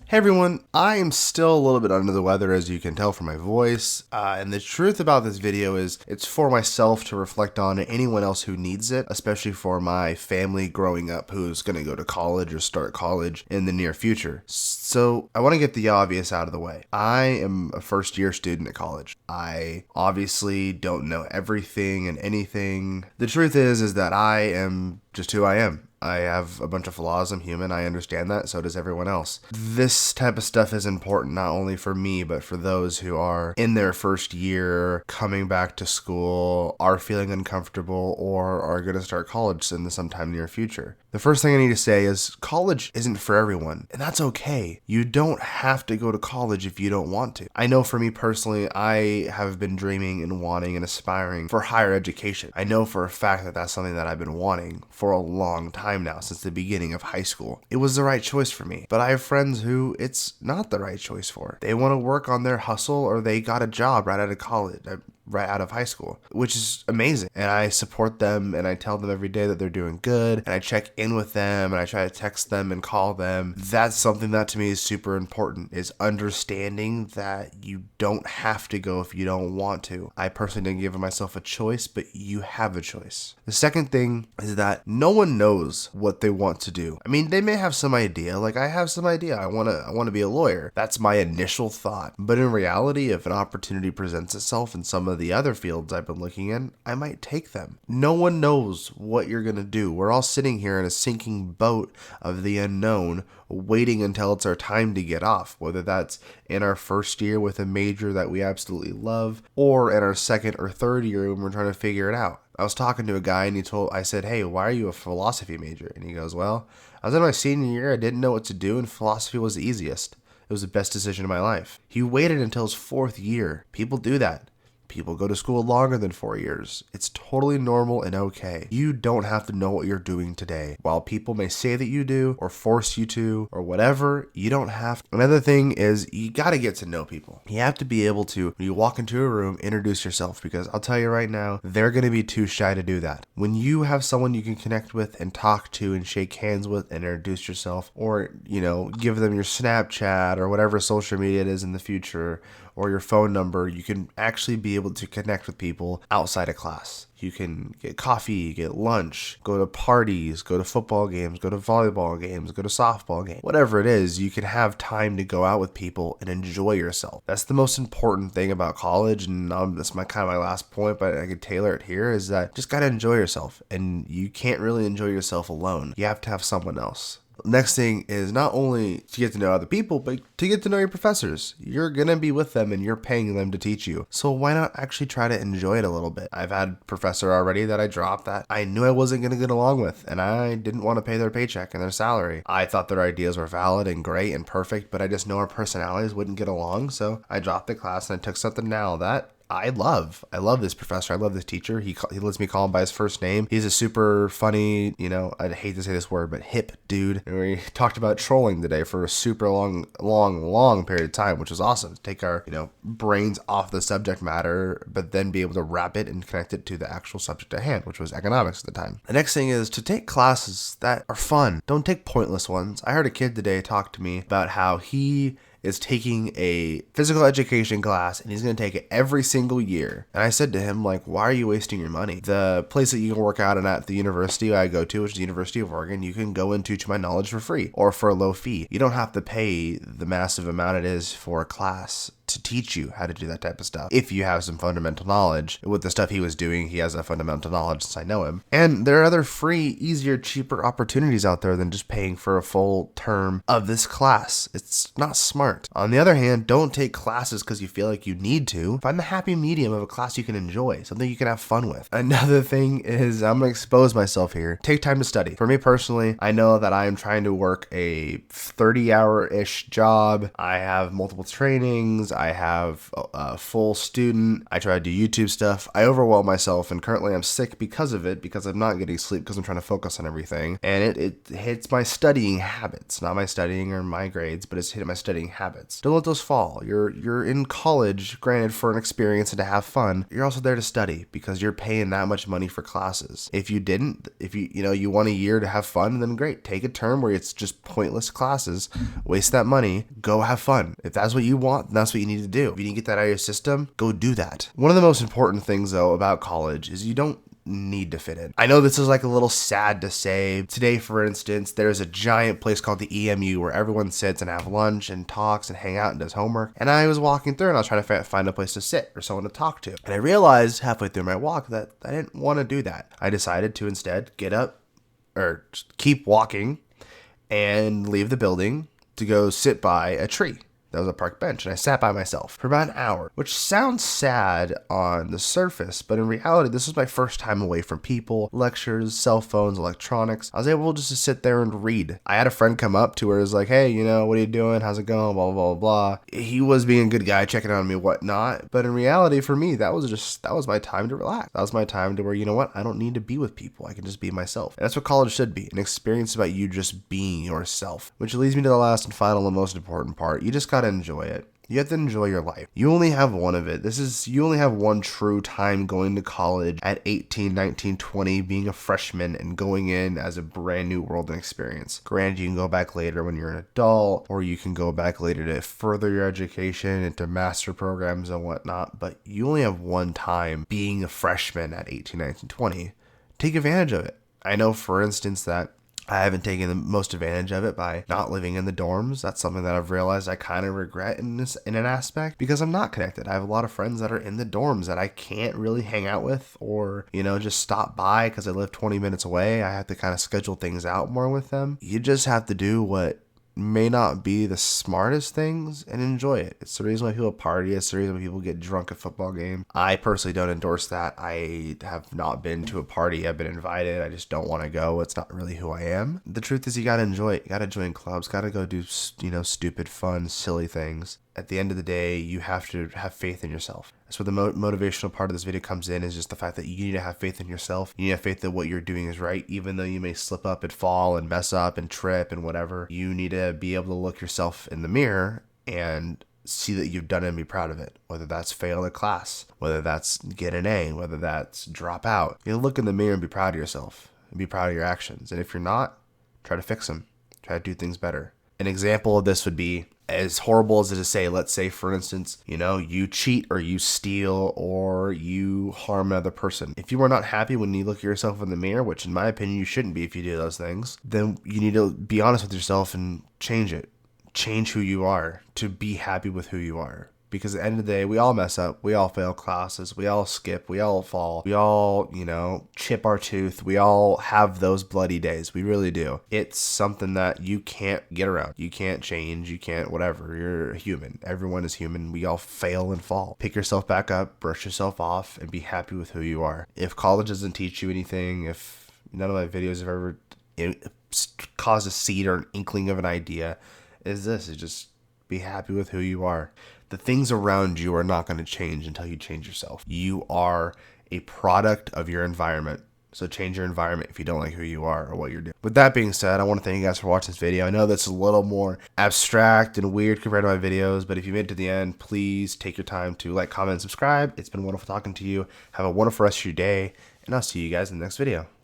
Hey everyone, I am still a little bit under the weather as you can tell from my voice, and the truth about this video is it's for myself to reflect on and anyone else who needs it, especially for my family growing up who's going to go to college or start college in the near future. So I want to get the obvious out of the way. I am a first year student at college. I obviously don't know everything and anything. The truth is that I am just who I am. I have a bunch of flaws. I'm human. I understand that. So does everyone else. This type of stuff is important not only for me, but for those who are in their first year, coming back to school, are feeling uncomfortable, or are going to start college in the sometime near future. The first thing I need to say is college isn't for everyone, and that's okay. You don't have to go to college if you don't want to. I know for me personally, I have been dreaming and wanting and aspiring for higher education. I know for a fact that that's something that I've been wanting for a long time now, since the beginning of high school. It was the right choice for me, but I have friends who it's not the right choice for. They want to work on their hustle, or they got a job right out of college, right out of high school, which is amazing. And I support them, and I tell them every day that they're doing good, and I check in with them, and I try to text them and call them. That's something that to me is super important, is understanding that you don't have to go if you don't want to. I personally didn't give myself a choice, but you have a choice. The second thing is that no one knows what they want to do. I mean, they may have some idea, like I have some idea. I want to be a lawyer. That's my initial thought. But in reality, if an opportunity presents itself in some of the other fields I've been looking in, I might take them. No one knows what you're going to do. We're all sitting here in a sinking boat of the unknown, waiting until it's our time to get off, whether that's in our first year with a major that we absolutely love, or in our second or third year when we're trying to figure it out. I was talking to a guy and I said, "Hey, why are you a philosophy major?" And he goes, "Well, I was in my senior year, I didn't know what to do, and philosophy was the easiest. It was the best decision of my life." He waited until his fourth year. People do that. People go to school longer than 4 years. It's totally normal and okay. You don't have to know what you're doing today. While people may say that you do, or force you to, or whatever, you don't have to. Another thing is you got to get to know people. You have to be able to, when you walk into a room, introduce yourself, because I'll tell you right now, they're going to be too shy to do that. When you have someone you can connect with and talk to and shake hands with and introduce yourself, or, give them your Snapchat or whatever social media it is in the future, or your phone number, you can actually be able to connect with people outside of class. You can get coffee, get lunch, go to parties, go to football games, go to volleyball games, go to softball games. Whatever it is, you can have time to go out with people and enjoy yourself. That's the most important thing about college, and that's my last point, but I could tailor it here, is that just gotta enjoy yourself, and you can't really enjoy yourself alone. You have to have someone else. Next thing is not only to get to know other people, but to get to know your professors. You're going to be with them and you're paying them to teach you. So why not actually try to enjoy it a little bit? I've had a professor already that I dropped that I knew I wasn't going to get along with, and I didn't want to pay their paycheck and their salary. I thought their ideas were valid and great and perfect, but I just know our personalities wouldn't get along. So I dropped the class and I took something now that I love this professor. I love this teacher. He lets me call him by his first name. He's a super funny, I'd hate to say this word, but hip dude. And we talked about trolling today for a super long period of time, which was awesome. Take our, brains off the subject matter, but then be able to wrap it and connect it to the actual subject at hand, which was economics at the time. The next thing is to take classes that are fun. Don't take pointless ones. I heard a kid today talk to me about how he is taking a physical education class and he's going to take it every single year. And I said to him, why are you wasting your money? The place that you can work out at the university I go to, which is the University of Oregon, you can go into, to my knowledge, for free or for a low fee. You don't have to pay the massive amount it is for a class to teach you how to do that type of stuff. If you have some fundamental knowledge with the stuff he was doing, he has a fundamental knowledge since I know him. And there are other free, easier, cheaper opportunities out there than just paying for a full term of this class. It's not smart. On the other hand, don't take classes because you feel like you need to. Find the happy medium of a class you can enjoy, something you can have fun with. Another thing is, I'm going to expose myself here. Take time to study. For me personally, I know that I am trying to work a 30-hour-ish job. I have multiple trainings. I have a full student. I try to do YouTube stuff. I overwhelm myself, and currently I'm sick because of it, because I'm not getting sleep because I'm trying to focus on everything. And it hits my studying habits, not my studying or my grades, but it's hit my studying habits. Don't let those fall. You're in college, granted, for an experience and to have fun. You're also there to study because you're paying that much money for classes. If you didn't, if you want a year to have fun, then great. Take a term where it's just pointless classes, waste that money, go have fun. If that's what you want, then that's what you need to do. If you need to get that out of your system, go do that. One of the most important things though about college is you don't need to fit in. I know this is like a little sad to say. Today, for instance, there's a giant place called the EMU where everyone sits and have lunch and talks and hang out and does homework. And I was walking through and I was trying to find a place to sit or someone to talk to. And I realized halfway through my walk that I didn't want to do that. I decided to instead get up or keep walking and leave the building to go sit by a tree. That was a park bench, and I sat by myself for about an hour, which sounds sad on the surface, but in reality, this was my first time away from people, lectures, cell phones, electronics. I was able just to sit there and read. I had a friend come up to her, was like, hey, what are you doing? How's it going? Blah, blah, blah, blah. He was being a good guy, checking on me, whatnot. But in reality, for me, that was my time to relax. That was my time to where, I don't need to be with people. I can just be myself. And that's what college should be, an experience about you just being yourself, which leads me to the last and final and most important part. You just gotta enjoy it. You have to enjoy your life. You only have one of it. You only have one true time going to college at 18, 19, 20, being a freshman and going in as a brand new world and experience. Granted, you can go back later when you're an adult, or you can go back later to further your education into master programs and whatnot, but you only have one time being a freshman at 18, 19, 20. Take advantage of it. I know, for instance, that I haven't taken the most advantage of it by not living in the dorms. That's something that I've realized I kind of regret in an aspect because I'm not connected. I have a lot of friends that are in the dorms that I can't really hang out with or, just stop by because I live 20 minutes away. I have to kind of schedule things out more with them. You just have to do what may not be the smartest things and enjoy it. It's the reason why people party. It's the reason why people get drunk at football games. I personally don't endorse that. I have not been to a party. I've been invited. I just don't want to go. It's not really who I am. The truth is you got to enjoy it. You got to join clubs. Got to go do, stupid, fun, silly things. At the end of the day, you have to have faith in yourself. That's where the motivational part of this video comes in, is just the fact that you need to have faith in yourself. You need to have faith that what you're doing is right, even though you may slip up and fall and mess up and trip and whatever. You need to be able to look yourself in the mirror and see that you've done it and be proud of it. Whether that's fail a class, whether that's get an A, whether that's drop out. You look in the mirror and be proud of yourself and be proud of your actions. And if you're not, try to fix them. Try to do things better. An example of this would be, as horrible as it is to say, let's say, for instance, you cheat or you steal or you harm another person. If you are not happy when you look at yourself in the mirror, which in my opinion you shouldn't be if you do those things, then you need to be honest with yourself and change it. Change who you are to be happy with who you are. Because at the end of the day, we all mess up. We all fail classes. We all skip. We all fall. We all, chip our tooth. We all have those bloody days. We really do. It's something that you can't get around. You can't change. You can't whatever. You're human. Everyone is human. We all fail and fall. Pick yourself back up, brush yourself off, and be happy with who you are. If college doesn't teach you anything, if none of my videos have ever caused a seed or an inkling of an idea, is just be happy with who you are. The things around you are not going to change until you change yourself. You are a product of your environment. So change your environment if you don't like who you are or what you're doing. With that being said, I want to thank you guys for watching this video. I know that's a little more abstract and weird compared to my videos, but if you made it to the end, please take your time to like, comment, and subscribe. It's been wonderful talking to you. Have a wonderful rest of your day, and I'll see you guys in the next video.